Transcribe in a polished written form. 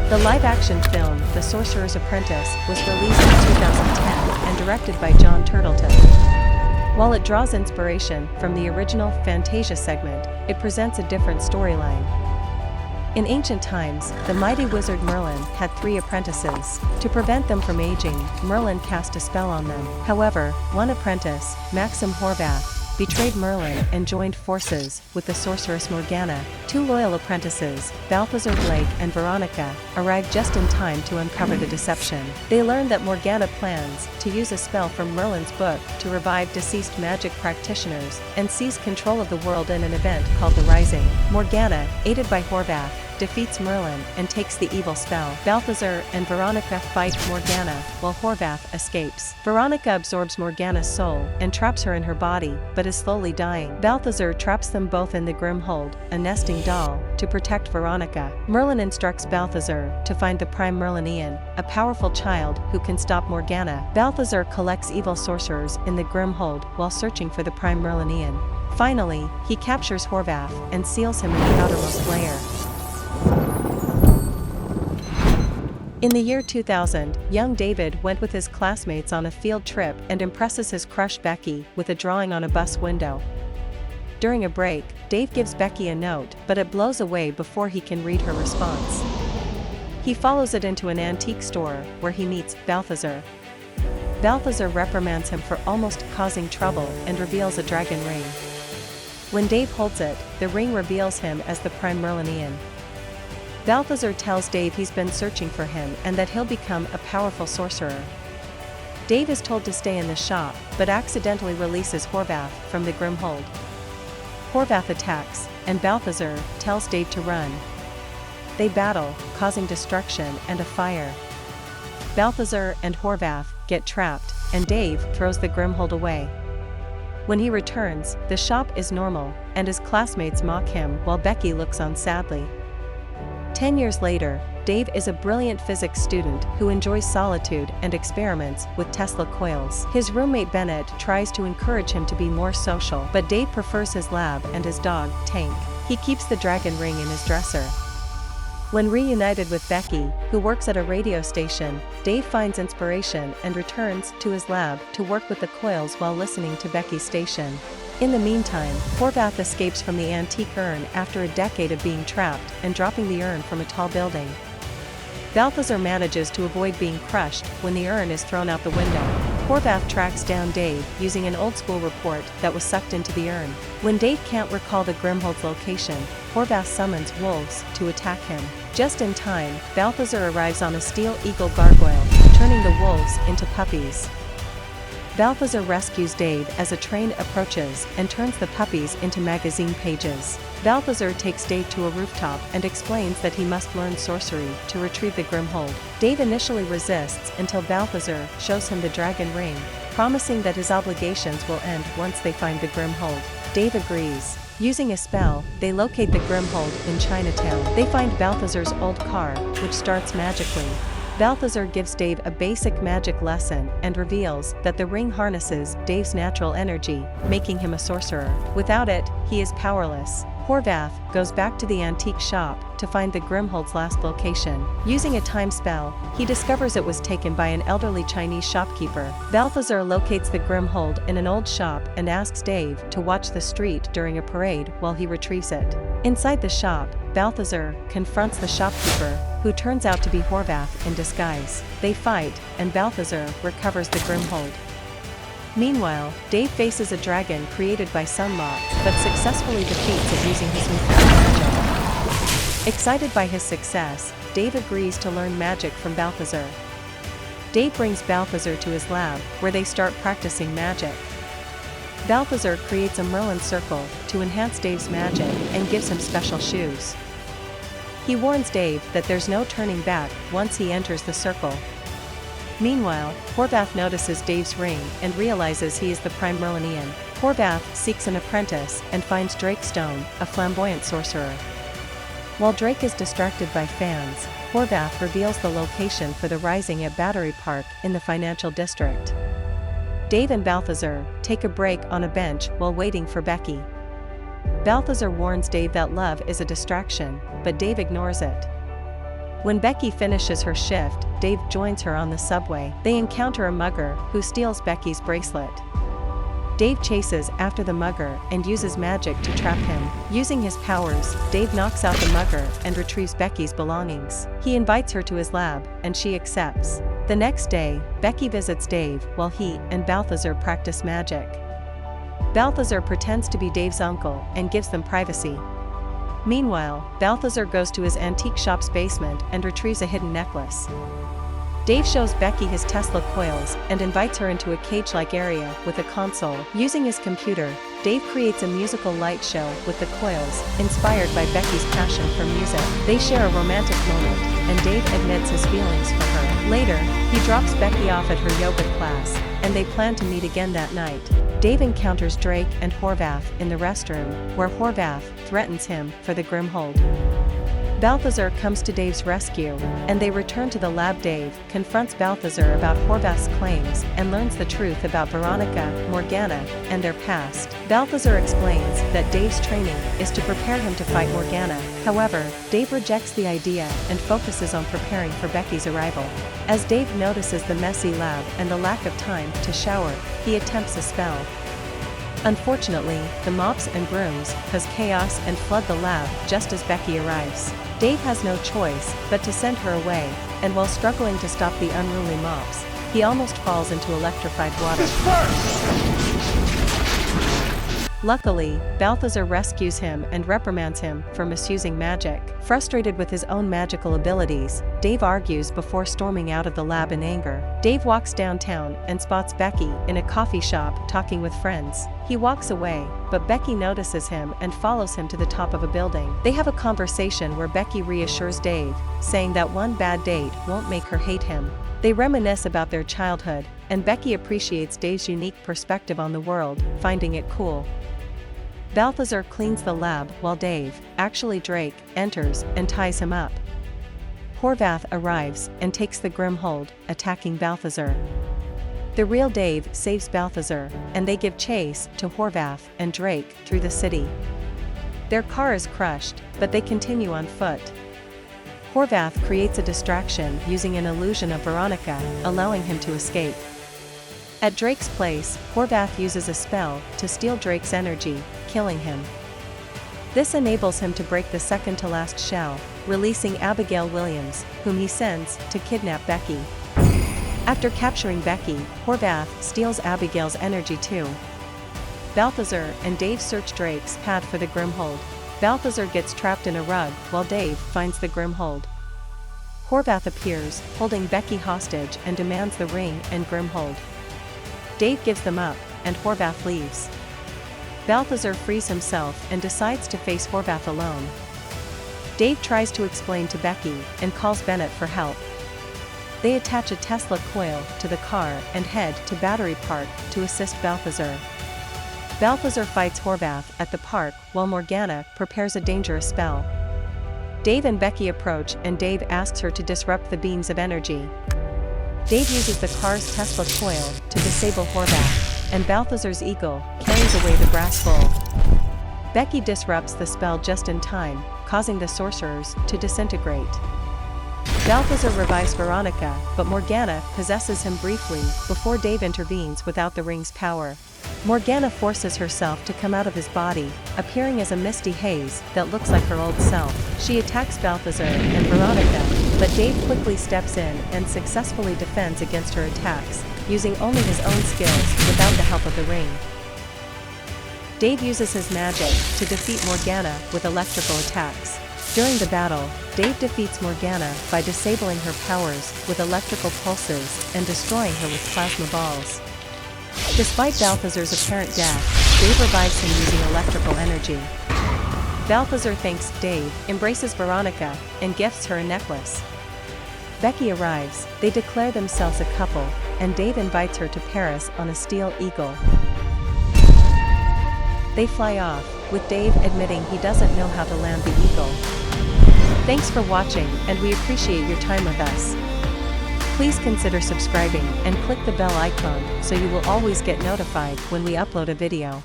The live-action film, The Sorcerer's Apprentice, was released in 2010 and directed by John Turtleton. While it draws inspiration from the original Fantasia segment, it presents a different storyline. In ancient times, the mighty wizard Merlin had 3 apprentices. To prevent them from aging, Merlin cast a spell on them. However, one apprentice, Maxim Horvath, betrayed Merlin and joined forces with the sorceress Morgana. 2 loyal apprentices, Balthazar Blake and Veronica, arrived just in time to uncover the deception. They learned that Morgana plans to use a spell from Merlin's book to revive deceased magic practitioners and seize control of the world in an event called the Rising. Morgana, aided by Horvath, defeats Merlin and takes the evil spell. Balthazar and Veronica fight Morgana, while Horvath escapes. Veronica absorbs Morgana's soul and traps her in her body, but is slowly dying. Balthazar traps them both in the Grimhold, a nesting doll, to protect Veronica. Merlin instructs Balthazar to find the Prime Merlinian, a powerful child who can stop Morgana. Balthazar collects evil sorcerers in the Grimhold while searching for the Prime Merlinian. Finally, he captures Horvath and seals him in the outermost layer. In the year 2000, young David went with his classmates on a field trip and impresses his crush Becky with a drawing on a bus window. During a break, Dave gives Becky a note, but it blows away before he can read her response. He follows it into an antique store, where he meets Balthazar. Balthazar reprimands him for almost causing trouble and reveals a dragon ring. When Dave holds it, the ring reveals him as the Prime Merlinian. Balthazar tells Dave he's been searching for him and that he'll become a powerful sorcerer. Dave is told to stay in the shop, but accidentally releases Horvath from the Grimhold. Horvath attacks, and Balthazar tells Dave to run. They battle, causing destruction and a fire. Balthazar and Horvath get trapped, and Dave throws the Grimhold away. When he returns, the shop is normal, and his classmates mock him while Becky looks on sadly. 10 years later, Dave is a brilliant physics student who enjoys solitude and experiments with Tesla coils. His roommate Bennett tries to encourage him to be more social, but Dave prefers his lab and his dog, Tank. He keeps the dragon ring in his dresser. When reunited with Becky, who works at a radio station, Dave finds inspiration and returns to his lab to work with the coils while listening to Becky's station. In the meantime, Horvath escapes from the antique urn after a decade of being trapped and dropping the urn from a tall building. Balthazar manages to avoid being crushed when the urn is thrown out the window. Horvath tracks down Dave using an old-school report that was sucked into the urn. When Dave can't recall the Grimhold's location, Horvath summons wolves to attack him. Just in time, Balthazar arrives on a steel eagle gargoyle, turning the wolves into puppies. Balthazar rescues Dave as a train approaches and turns the puppies into magazine pages. Balthazar takes Dave to a rooftop and explains that he must learn sorcery to retrieve the Grimhold. Dave initially resists until Balthazar shows him the dragon ring, promising that his obligations will end once they find the Grimhold. Dave agrees. Using a spell, they locate the Grimhold in Chinatown. They find Balthazar's old car, which starts magically. Balthazar gives Dave a basic magic lesson and reveals that the ring harnesses Dave's natural energy, making him a sorcerer. Without it, he is powerless. Horvath goes back to the antique shop to find the Grimhold's last location. Using a time spell, he discovers it was taken by an elderly Chinese shopkeeper. Balthazar locates the Grimhold in an old shop and asks Dave to watch the street during a parade while he retrieves it. Inside the shop, Balthazar confronts the shopkeeper, who turns out to be Horvath in disguise. They fight, and Balthazar recovers the Grimhold. Meanwhile, Dave faces a dragon created by Sunlock, but successfully defeats it using his newfound magic. Excited by his success, Dave agrees to learn magic from Balthazar. Dave brings Balthazar to his lab, where they start practicing magic. Balthazar creates a Merlin circle to enhance Dave's magic and gives him special shoes. He warns Dave that there's no turning back once he enters the circle. Meanwhile, Horvath notices Dave's ring and realizes he is the Prime Merlinian. Horvath seeks an apprentice and finds Drake Stone, a flamboyant sorcerer. While Drake is distracted by fans, Horvath reveals the location for the Rising at Battery Park in the financial district. Dave and Balthazar take a break on a bench while waiting for Becky. Balthazar warns Dave that love is a distraction, but Dave ignores it. When Becky finishes her shift, Dave joins her on the subway. They encounter a mugger who steals Becky's bracelet. Dave chases after the mugger and uses magic to trap him. Using his powers, Dave knocks out the mugger and retrieves Becky's belongings. He invites her to his lab, and she accepts. The next day, Becky visits Dave while he and Balthazar practice magic. Balthazar pretends to be Dave's uncle and gives them privacy. Meanwhile, Balthazar goes to his antique shop's basement and retrieves a hidden necklace. Dave shows Becky his Tesla coils and invites her into a cage-like area with a console. Using his computer, Dave creates a musical light show with the coils, inspired by Becky's passion for music. They share a romantic moment, and Dave admits his feelings for her. Later, he drops Becky off at her yoga class, and they plan to meet again that night. Dave encounters Drake and Horvath in the restroom, where Horvath threatens him for the Grimhold. Balthazar comes to Dave's rescue, and they return to the lab. Dave confronts Balthazar about Horvath's claims and learns the truth about Veronica, Morgana, and their past. Balthazar explains that Dave's training is to prepare him to fight Morgana. However, Dave rejects the idea and focuses on preparing for Becky's arrival. As Dave notices the messy lab and the lack of time to shower, he attempts a spell. Unfortunately, the mops and brooms cause chaos and flood the lab just as Becky arrives. Dave has no choice but to send her away, and while struggling to stop the unruly mops, he almost falls into electrified water. Luckily, Balthazar rescues him and reprimands him for misusing magic. Frustrated with his own magical abilities, Dave argues before storming out of the lab in anger. Dave walks downtown and spots Becky in a coffee shop talking with friends. He walks away, but Becky notices him and follows him to the top of a building. They have a conversation where Becky reassures Dave, saying that one bad date won't make her hate him. They reminisce about their childhood, and Becky appreciates Dave's unique perspective on the world, finding it cool. Balthazar cleans the lab while Dave, actually Drake, enters and ties him up. Horvath arrives and takes the Grimhold, attacking Balthazar. The real Dave saves Balthazar, and they give chase to Horvath and Drake through the city. Their car is crushed, but they continue on foot. Horvath creates a distraction using an illusion of Veronica, allowing him to escape. At Drake's place, Horvath uses a spell to steal Drake's energy, killing him. This enables him to break the second-to-last shell, releasing Abigail Williams, whom he sends to kidnap Becky. After capturing Becky, Horvath steals Abigail's energy too. Balthazar and Dave search Drake's pad for the Grimhold. Balthazar gets trapped in a rug while Dave finds the Grimhold. Horvath appears, holding Becky hostage and demands the ring and Grimhold. Dave gives them up, and Horvath leaves. Balthazar frees himself and decides to face Horvath alone. Dave tries to explain to Becky and calls Bennett for help. They attach a Tesla coil to the car and head to Battery Park to assist Balthazar. Balthazar fights Horvath at the park while Morgana prepares a dangerous spell. Dave and Becky approach and Dave asks her to disrupt the beams of energy. Dave uses the car's Tesla coil to disable Horvath, and Balthazar's eagle carries away the brass bowl. Becky disrupts the spell just in time, causing the sorcerers to disintegrate. Balthazar revives Veronica, but Morgana possesses him briefly before Dave intervenes without the ring's power. Morgana forces herself to come out of his body, appearing as a misty haze that looks like her old self. She attacks Balthazar and Veronica, but Dave quickly steps in and successfully defends against her attacks, using only his own skills without the help of the ring. Dave uses his magic to defeat Morgana with electrical attacks. During the battle, Dave defeats Morgana by disabling her powers with electrical pulses and destroying her with plasma balls. Despite Balthazar's apparent death, Dave revives him using electrical energy. Balthazar thanks Dave, embraces Veronica, and gifts her a necklace. Becky arrives, they declare themselves a couple, and Dave invites her to Paris on a steel eagle. They fly off, with Dave admitting he doesn't know how to land the eagle. Thanks for watching, and we appreciate your time with us. Please consider subscribing and click the bell icon so you will always get notified when we upload a video.